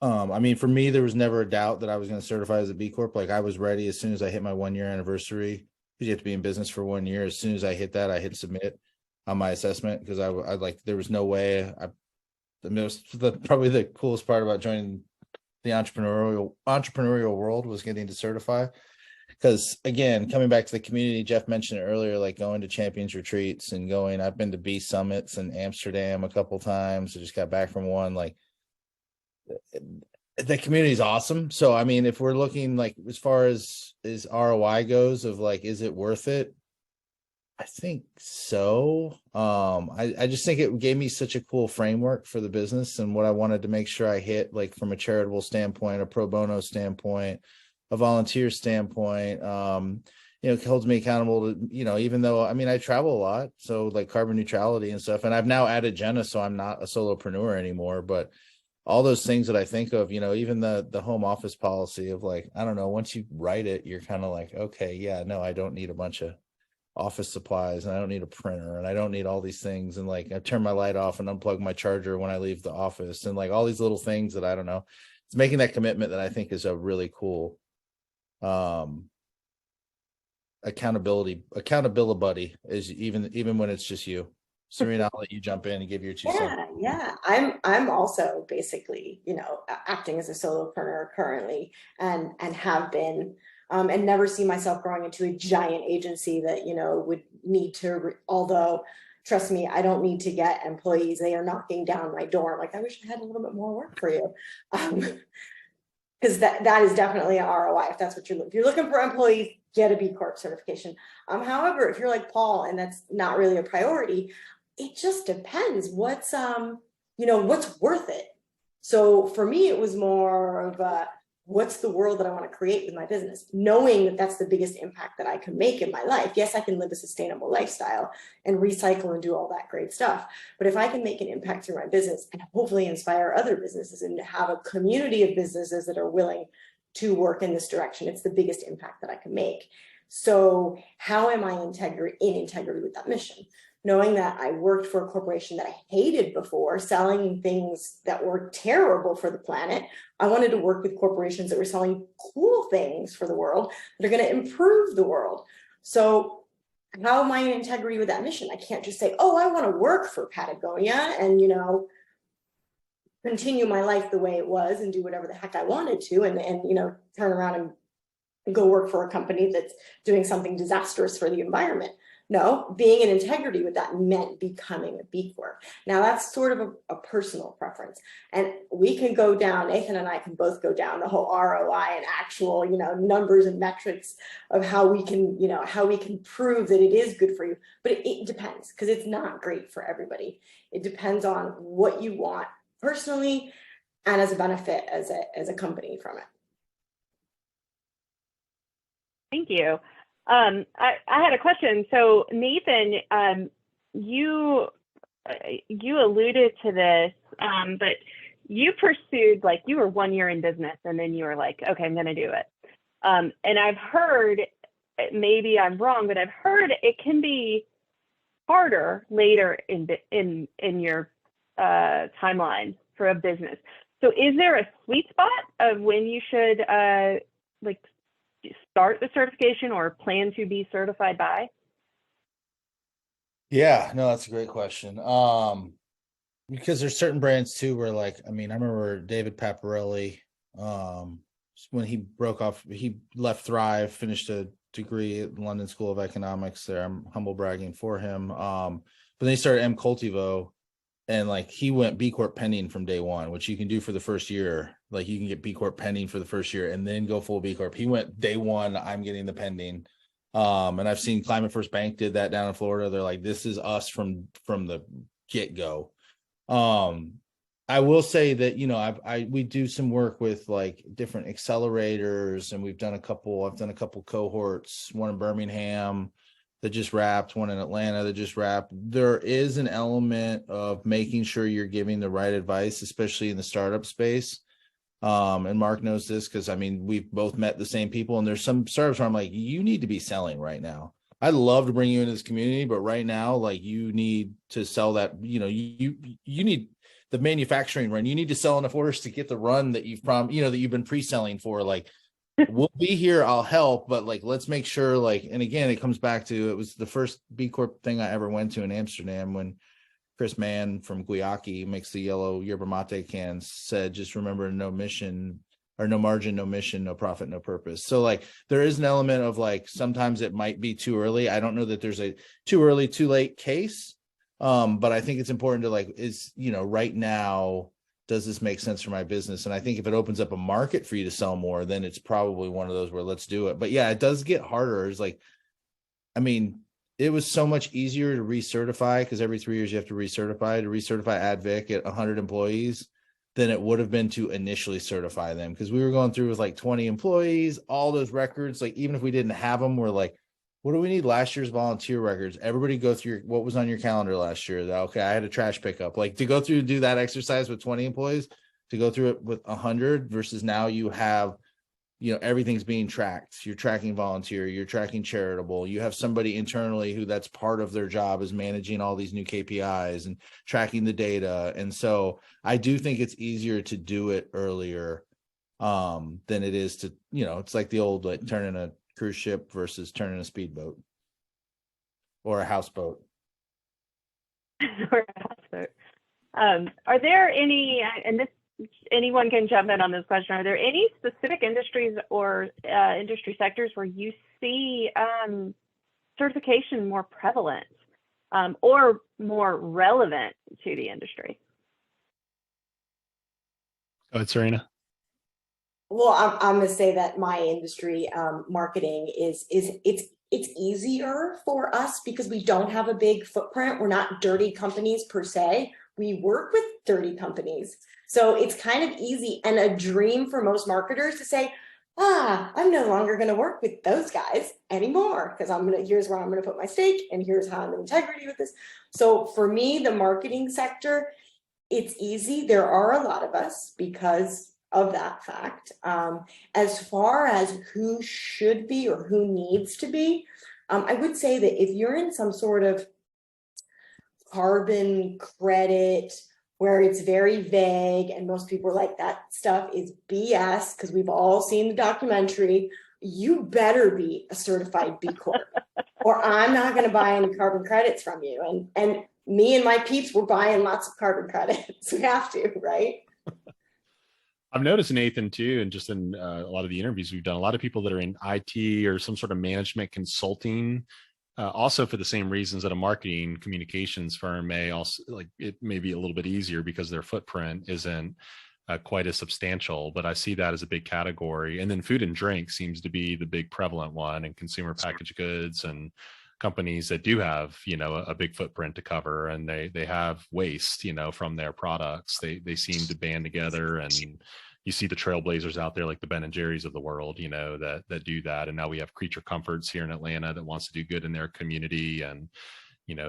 I mean, for me, there was never a doubt that I was going to certify as a B Corp. Like I was ready as soon as I hit my 1 year anniversary. You have to be in business for 1 year. As soon as I hit that, I hit submit on my assessment because I like there was no way. Probably the coolest part about joining the entrepreneurial world was getting to certify. Because again, coming back to the community, Jeff mentioned it earlier, like going to champions retreats and I've been to B summits in Amsterdam a couple times. I just got back from one. Like the community is awesome. So, I mean, if we're looking like as far as ROI goes of like, is it worth it? I think so. I just think it gave me such a cool framework for the business and what I wanted to make sure I hit, like from a charitable standpoint, a pro bono standpoint, a volunteer standpoint. It holds me accountable to, even though, I mean, I travel a lot, so like carbon neutrality and stuff, and I've now added Jenna, so I'm not a solopreneur anymore, but all those things that I think of, even the home office policy of like, I don't know, once you write it, you're kind of like, okay, yeah, no, I don't need a bunch of office supplies and I don't need a printer and I don't need all these things. And like, I turn my light off and unplug my charger when I leave the office and like all these little things that I don't know. It's making that commitment that I think is a really cool accountability buddy is even when it's just you. Serena, I'll let you jump in and give your 2 cents.
Yeah. I'm also basically, acting as a solopreneur currently and have been, and never see myself growing into a giant agency that, would need to, although trust me, I don't need to get employees. They are knocking down my door. Like, I wish I had a little bit more work for you. Because that is definitely an ROI if that's what you're looking for. If you're looking for employees, get a B Corp certification. However, if you're like Paul and that's not really a priority, it just depends what's worth it. So for me, it was more of what's the world that I want to create with my business, knowing that that's the biggest impact that I can make in my life. Yes, I can live a sustainable lifestyle and recycle and do all that great stuff. But if I can make an impact through my business and hopefully inspire other businesses and to have a community of businesses that are willing to work in this direction, it's the biggest impact that I can make. So how am I in integrity with that mission? Knowing that I worked for a corporation that I hated before, selling things that were terrible for the planet. I wanted to work with corporations that were selling cool things for the world that are going to improve the world. So how am I in integrity with that mission? I can't just say, oh, I want to work for Patagonia and, you know, continue my life the way it was and do whatever the heck I wanted to, and you know, turn around and go work for a company that's doing something disastrous for the environment. No, being in integrity with that meant becoming a B Corp. Now that's sort of a personal preference, and we can go down, Nathan and I can both go down the whole ROI and actual, you know, numbers and metrics of how we can, you know, how we can prove that it is good for you. But it depends, because it's not great for everybody. It depends on what you want personally and as a benefit as a company from it.
Thank you. I had a question. So Nathan, you alluded to this, but you pursued, like, you were 1 year in business and then you were like, okay, I'm going to do it. And I've heard, maybe I'm wrong, but I've heard it can be harder later in your timeline for a business. So is there a sweet spot of when you should like start the certification or plan to be certified by?
Yeah, no, that's a great question. Because there's certain brands too where, like, I mean, I remember David Paparelli, when he broke off, he left Thrive, finished a degree at the London School of Economics there. I'm humble bragging for him. But then he started M Cultivo, and like he went B Corp pending from day one, which you can do for the first year. Like you can get B Corp pending for the first year and then go full B Corp. He went day one, I'm getting the pending. And I've seen Climate First Bank did that down in Florida. They're like, this is us from the get-go. I will say that, you know, we do some work with like different accelerators, and I've done a couple cohorts, one in Birmingham that just wrapped, one in Atlanta that just wrapped. There is an element of making sure you're giving the right advice, especially in the startup space. And Mark knows this because, I mean, we've both met the same people, and there's some startups where I'm like, you need to be selling right now. I'd love to bring you into this community, but right now, like, you need to sell that, you know, you need the manufacturing run. You need to sell enough orders to get the run that you've that you've been pre-selling for. Like, we'll be here, I'll help, but like, let's make sure, like, and again, it comes back to, it was the first B Corp thing I ever went to in Amsterdam when Chris Mann from Guiaki makes the yellow yerba mate cans, said, just remember, no mission, or no margin, no mission, no profit, no purpose. So like, there is an element of like, sometimes it might be too early. I don't know that there's a too early, too late case. But I think it's important to like, right now, does this make sense for my business? And I think if it opens up a market for you to sell more, then it's probably one of those where let's do it. But yeah, it does get harder. It's like, I mean, it was so much easier to recertify, because every 3 years you have to recertify AdVic at 100 employees than it would have been to initially certify them. Because we were going through with like 20 employees, all those records, like even if we didn't have them, we're like, what do we need? Last year's volunteer records. Everybody go through what was on your calendar last year. Okay, I had a trash pickup. Like, to go through and do that exercise with 20 employees, to go through it with 100 versus now you have, everything's being tracked. You're tracking volunteer, you're tracking charitable. You have somebody internally who that's part of their job is managing all these new KPIs and tracking the data. And so I do think it's easier to do it earlier than it is to, it's like the old, like, turning a cruise ship versus turning a speedboat or a houseboat.
Are there any, and this, anyone can jump in on this question, are there any specific industries or industry sectors where you see certification more prevalent or more relevant to the industry?
Go ahead, Serena.
Well, I'm going to say that my industry, marketing, it's easier for us because we don't have a big footprint. We're not dirty companies per se. we work with 30 companies. So it's kind of easy and a dream for most marketers to say, I'm no longer going to work with those guys anymore because here's where I'm going to put my stake and here's how I'm in integrity with this. So for me, the marketing sector, it's easy. There are a lot of us because of that fact. As far as who should be or who needs to be, I would say that if you're in some sort of carbon credit where it's very vague and most people are like, that stuff is BS because we've all seen the documentary, you better be a certified B Corp or I'm not going to buy any carbon credits from you. And me and my peeps were buying lots of carbon credits. We have to, right?
I've noticed, Nathan, too, and just in a lot of the interviews we've done, a lot of people that are in IT or some sort of management consulting, also for the same reasons that a marketing communications firm may also, like, it may be a little bit easier because their footprint isn't quite as substantial, but I see that as a big category. And then food and drink seems to be the big prevalent one, and consumer packaged goods and companies that do have, a big footprint to cover, and they have waste, from their products. They seem to band together, and you see the trailblazers out there like the Ben and Jerry's of the world, that do that. And now we have Creature Comforts here in Atlanta that wants to do good in their community, and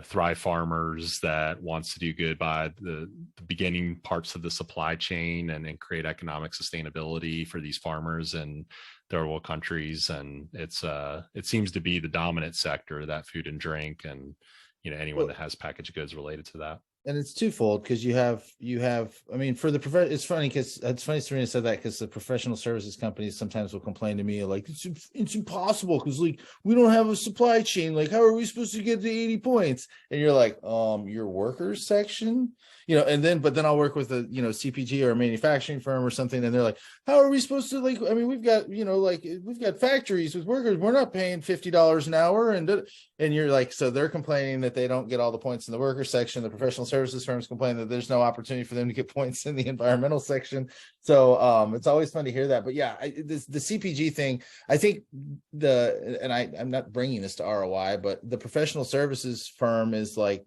Thrive Farmers that wants to do good by the beginning parts of the supply chain and create economic sustainability for these farmers in third world countries. And it seems to be the dominant sector, that food and drink, and anyone that has packaged goods related to that.
And it's twofold because you have, I mean, for the it's funny Serena said that because the professional services companies sometimes will complain to me like, it's impossible because like we don't have a supply chain. Like, how are we supposed to get to 80 points? And you're like, your workers section, but then I'll work with a, CPG or a manufacturing firm or something. And they're like, how are we supposed to, like, I mean, we've got, we've got factories with workers. We're not paying $50 an hour. And you're like, so they're complaining that they don't get all the points in the worker section. The professional services firms complain that there's no opportunity for them to get points in the environmental section. So it's always fun to hear that. But yeah, the CPG thing, I think I'm not bringing this to ROI, but the professional services firm is like,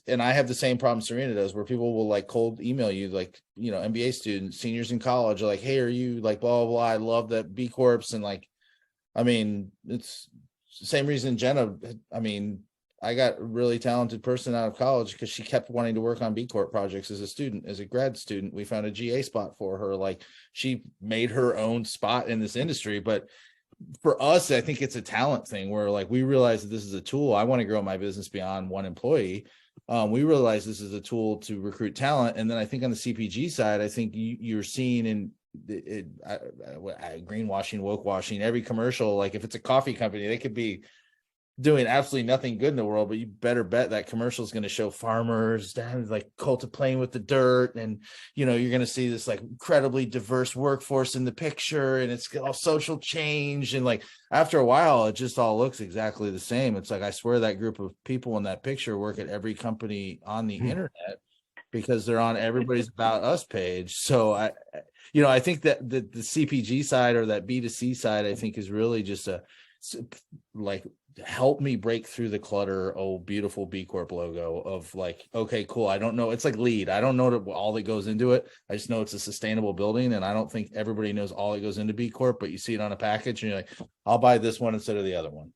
and I have the same problem Serena does, where people will like cold email you, like, MBA students, seniors in college, are like, hey, are you like blah, blah, blah. I love that B Corps. And like, I mean, it's the same reason Jenna, I mean, I got a really talented person out of college because she kept wanting to work on B Corp projects as a student, as a grad student. We found a GA spot for her. Like, she made her own spot in this industry. But for us, I think it's a talent thing where like we realize that this is a tool. I want to grow my business beyond one employee. We realize this is a tool to recruit talent. And then I think on the CPG side, I think you're seeing in greenwashing, woke washing, every commercial, like if it's a coffee company, they could be doing absolutely nothing good in the world, but you better bet that commercial is going to show farmers like playing with the dirt, and you're going to see this like incredibly diverse workforce in the picture, and it's all social change, and like after a while it just all looks exactly the same. It's like, I swear that group of people in that picture work at every company on the internet because they're on everybody's About Us page. So I think that the CPG side or that B2C side, I think, is really just like, help me break through the clutter. Oh, beautiful B Corp logo of like, okay, cool. I don't know. It's like LEED. I don't know all that goes into it. I just know it's a sustainable building, and I don't think everybody knows all that goes into B Corp, but you see it on a package and you're like, I'll buy this one instead of the other one.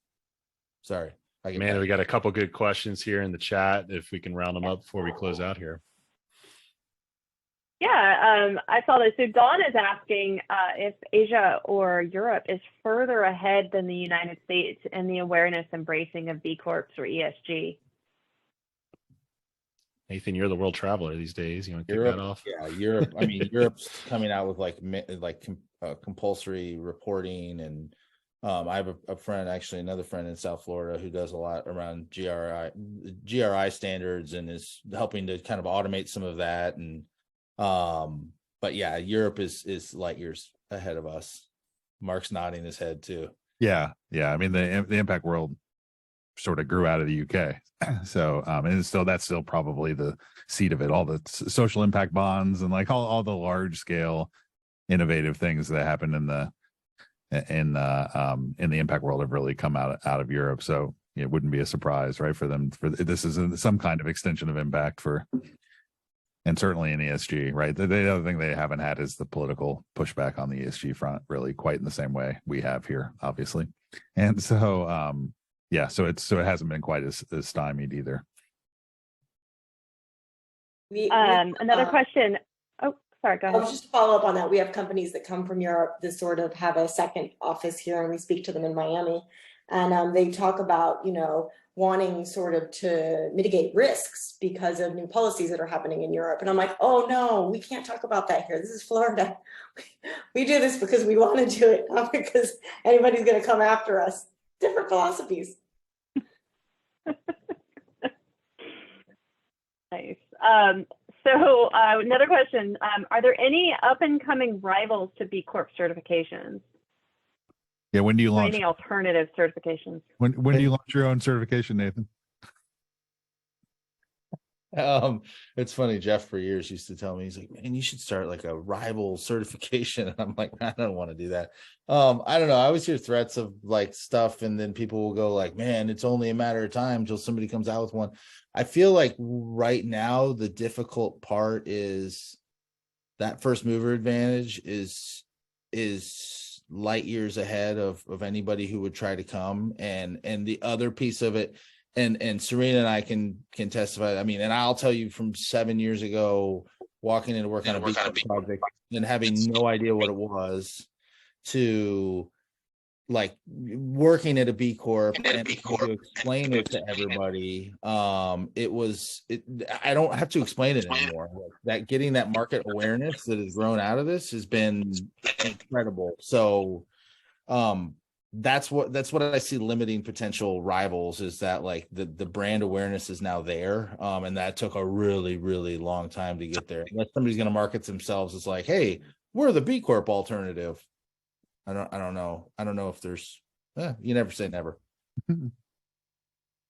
Sorry.
Man, we got a couple good questions here in the chat. If we can round them up before we close out here.
Yeah, I saw this. So Dawn is asking if Asia or Europe is further ahead than the United States in the awareness embracing of B Corps or ESG.
Nathan, you're the world traveler these days. You want to kick that off?
Yeah, Europe. I mean, Europe's coming out with like compulsory reporting, and I have a friend, actually another friend in South Florida, who does a lot around GRI standards and is helping to kind of automate some of that. And but yeah, Europe is light years ahead of us. Mark's nodding his head too.
Yeah. I mean, the impact world sort of grew out of the UK. So and that's still probably the seat of it. All the social impact bonds and like all the large scale innovative things that happen in the impact world have really come out of Europe. So it wouldn't be a surprise, right, for them. For this is some kind of extension of impact for, and certainly in ESG, right? The other thing they haven't had is the political pushback on the ESG front, really quite in the same way we have here, obviously. And so, yeah, so it hasn't been quite as stymied either.
Another question. Oh, sorry, go ahead.
I'll just follow up on that. We have companies that come from Europe that sort of have a second office here, and we speak to them in Miami. And they talk about, wanting sort of to mitigate risks because of new policies that are happening in Europe. And I'm like, oh no, we can't talk about that here. This is Florida. We do this because we want to do it, not because anybody's going to come after us. Different philosophies.
Nice. So another question, are there any up and coming rivals to B Corp certifications?
Yeah, when do you launch?
Any alternative certifications?
When do you launch your own certification, Nathan?
It's funny. Jeff for years used to tell me, he's like, man, you should start like a rival certification. And I'm like, I don't want to do that. I don't know. I always hear threats of like stuff, and then people will go like, man, it's only a matter of time till somebody comes out with one. I feel like right now the difficult part is that first mover advantage is light years ahead of anybody who would try to come, and the other piece of it, and Serena and I can testify. I mean, and I'll tell you from 7 years ago, walking into work on a big project and having no idea what it was, to like working at a B Corp and to explain it to everybody. I don't have to explain it anymore. That getting that market awareness that has grown out of this has been incredible. So that's what I see limiting potential rivals, is that like the brand awareness is now there. And that took a really, really long time to get there. Unless somebody's going to market themselves as like, hey, we're the B Corp alternative. I don't know. I don't know if there's, you never say never.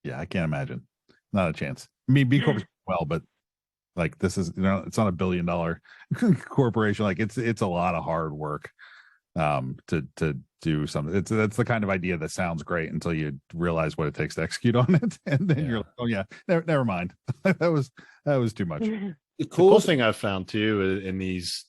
Yeah, I can't imagine. Not a chance. I mean, B Corp is well, but like this is, it's not $1 billion corporation. Like it's a lot of hard work to do something. That's the kind of idea that sounds great until you realize what it takes to execute on it, and then you're like, oh yeah, never mind. that was too much.
The cool thing I've found too in these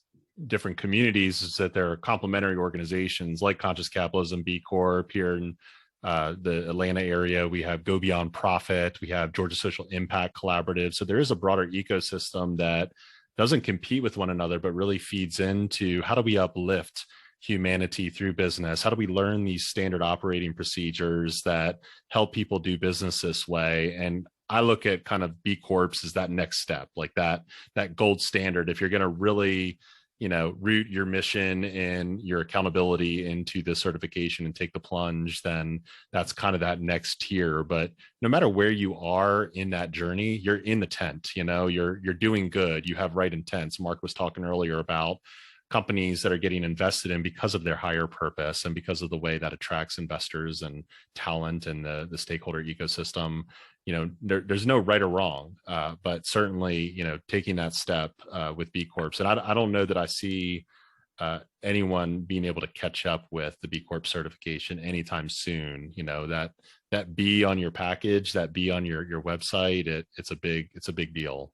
different communities is that there are complementary organizations like Conscious Capitalism, B Corp. Here in the Atlanta area, we have Go Beyond Profit, we have Georgia Social Impact Collaborative. So there is a broader ecosystem that doesn't compete with one another, but really feeds into how do we uplift humanity through business? How do we learn these standard operating procedures that help people do business this way? And I look at kind of B Corps as that next step, like that gold standard. If you're going to really root your mission and your accountability into the certification and take the plunge, then that's kind of that next tier. But no matter where you are in that journey, you're in the tent, you're doing good. You have right intents. Mark was talking earlier about companies that are getting invested in because of their higher purpose and because of the way that attracts investors and talent and the stakeholder ecosystem. There's no right or wrong, but certainly, taking that step with B Corps. And I don't know that I see anyone being able to catch up with the B Corp certification anytime soon. That B on your package, that B on your website, it's a big deal.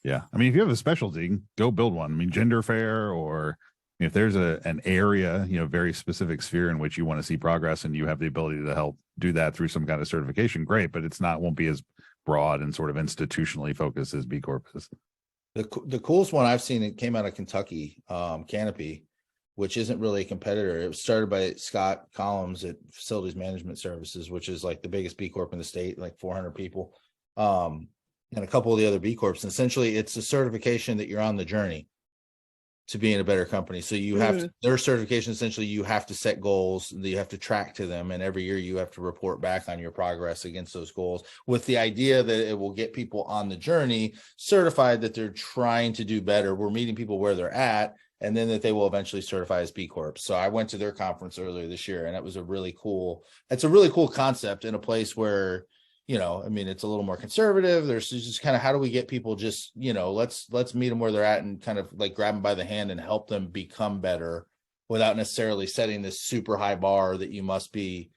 Yeah. I mean, if you have a specialty, go build one. I mean, gender fair, or if there's an area, very specific sphere in which you want to see progress and you have the ability to help do that through some kind of certification, great, but won't be as broad and sort of institutionally focused as B Corp is.
The coolest one I've seen, it came out of Kentucky, Canopy, which isn't really a competitor. It was started by Scott Collins at Facilities Management Services, which is like the biggest B Corp in the state, like 400 people. And a couple of the other B Corps. And essentially, it's a certification that you're on the journey to being a better company. So you have their certification, essentially, you have to set goals that you have to track to them. And every year you have to report back on your progress against those goals, with the idea that it will get people on the journey certified that they're trying to do better. We're meeting people where they're at, and then that they will eventually certify as B Corp. So I went to their conference earlier this year, and it's a really cool concept in a place where, it's a little more conservative. There's just kind of, how do we get people just, let's meet them where they're at and kind of like grab them by the hand and help them become better without necessarily setting this super high bar that you must be,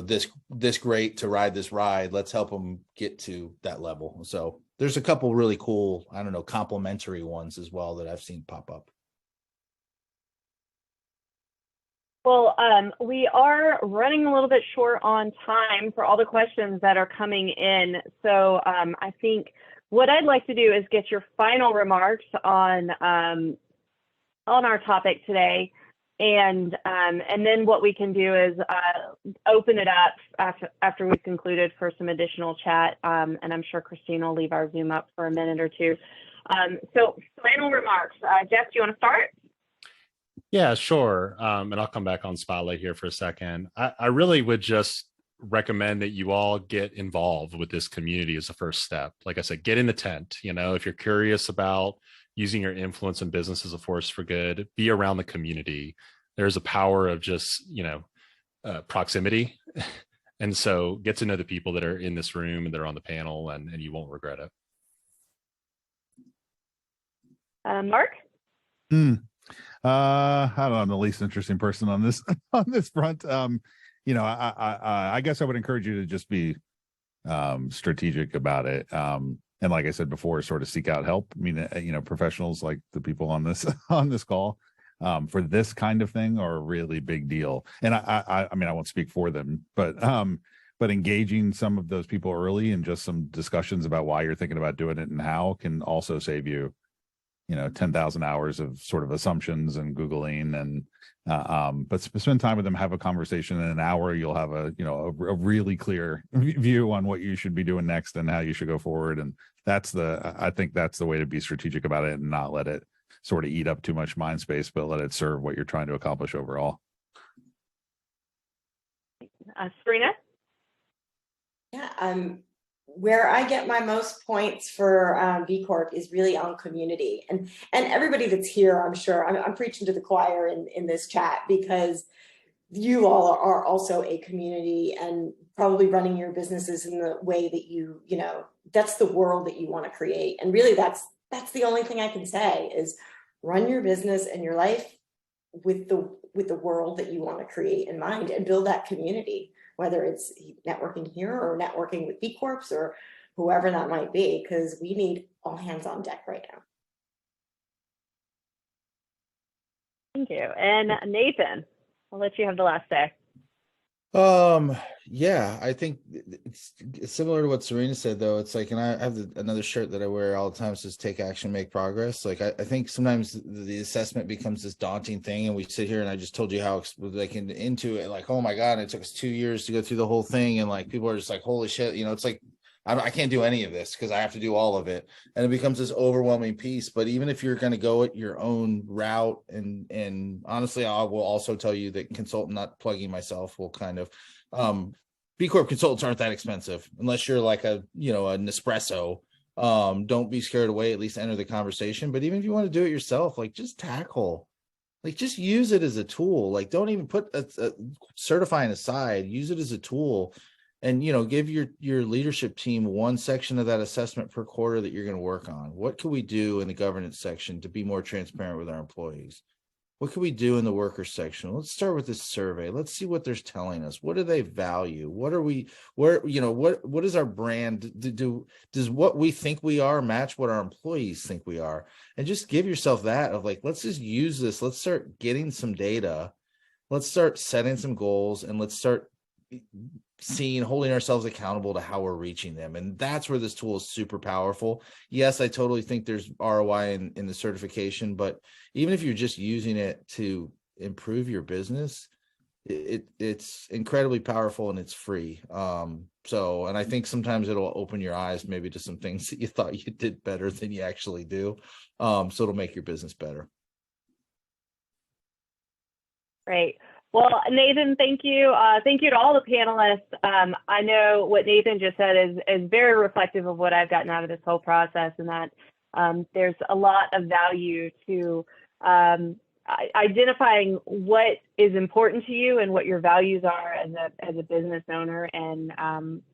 this great to ride this ride. Let's help them get to that level. So there's a couple really cool, I don't know, complementary ones as well that I've seen pop up.
Well, we are running a little bit short on time for all the questions that are coming in. So I think what I'd like to do is get your final remarks on our topic today. And then what we can do is open it up after we've concluded for some additional chat. And I'm sure Christine will leave our Zoom up for a minute or two. So final remarks. Jeff, do you want to start?
Yeah, sure. And I'll come back on Spotlight here for a second. I really would just recommend that you all get involved with this community as a first step. Like I said, get in the tent. If you're curious about using your influence in business as a force for good, be around the community. There's a power of just, proximity. And so get to know the people that are in this room and that are on the panel, and you won't regret it.
Mark?
I don't know. I'm the least interesting person on this front. I guess I would encourage you to just be strategic about it. And like I said before, sort of seek out help. I mean, professionals like the people on this call for this kind of thing are a really big deal. And I mean, I won't speak for them, but engaging some of those people early and just some discussions about why you're thinking about doing it and how can also save you 10,000 hours of sort of assumptions and Googling but spend time with them, have a conversation. In an hour, you'll have a really clear view on what you should be doing next and how you should go forward. And I think that's the way to be strategic about it and not let it sort of eat up too much mind space, but let it serve what you're trying to accomplish overall.
Serena?
Yeah, where I get my most points for B Corp is really on community, and everybody that's here, I'm sure I'm preaching to the choir in this chat, because you all are also a community and probably running your businesses in the way that that's the world that you want to create. And really that's the only thing I can say is run your business and your life with the world that you want to create in mind, and build that community, whether it's networking here or networking with B Corps or whoever that might be, because we need all hands on deck right now.
Thank you. And Nathan, I'll let you have the last say.
Yeah, I think it's similar to what Serena said, though. It's like, and I have another shirt that I wear all the time, says "Take action, make progress." Like I think sometimes the assessment becomes this daunting thing, and we sit here and I just told you how like into it, like, oh my God, it took us 2 years to go through the whole thing, and like people are just like, holy shit, it's like I can't do any of this because I have to do all of it, and it becomes this overwhelming piece. But even if you're going to go at your own route, and honestly, I will also tell you that consultant, not plugging myself, will kind of B Corp consultants aren't that expensive unless you're like a Nespresso. Don't be scared away, at least enter the conversation. But even if you want to do it yourself, like just tackle, like just use it as a tool. Like don't even put a certifying aside, use it as a tool. And give your leadership team one section of that assessment per quarter that you're going to work on. What can we do in the governance section to be more transparent with our employees? What can we do in the worker section? Let's start with this survey. Let's see what they're telling us. What do they value? What is our brand? Does what we think we are match what our employees think we are? And just give yourself that of like, let's just use this. Let's start getting some data. Let's start setting some goals, and let's start holding ourselves accountable to how we're reaching them. And that's where this tool is super powerful. Yes, I totally think there's ROI in the certification, but even if you're just using it to improve your business, it's incredibly powerful, and it's free. And I think sometimes it'll open your eyes maybe to some things that you thought you did better than you actually do. So it'll make your business better.
Great. Well, Nathan, thank you. Thank you to all the panelists. I know what Nathan just said is very reflective of what I've gotten out of this whole process, and that there's a lot of value to identifying what is important to you and what your values are as a business owner, and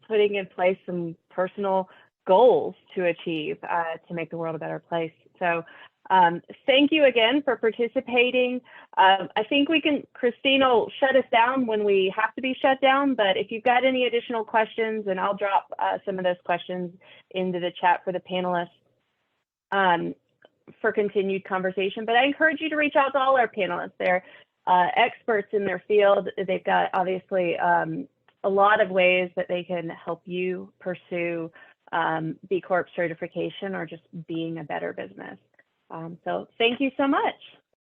putting in place some personal goals to achieve to make the world a better place. So Thank you again for participating. I think Christine will shut us down when we have to be shut down, but if you've got any additional questions, and I'll drop some of those questions into the chat for the panelists for continued conversation. But I encourage you to reach out to all our panelists. They're experts in their field. They've got obviously a lot of ways that they can help you pursue B Corp certification or just being a better business. So thank you so much.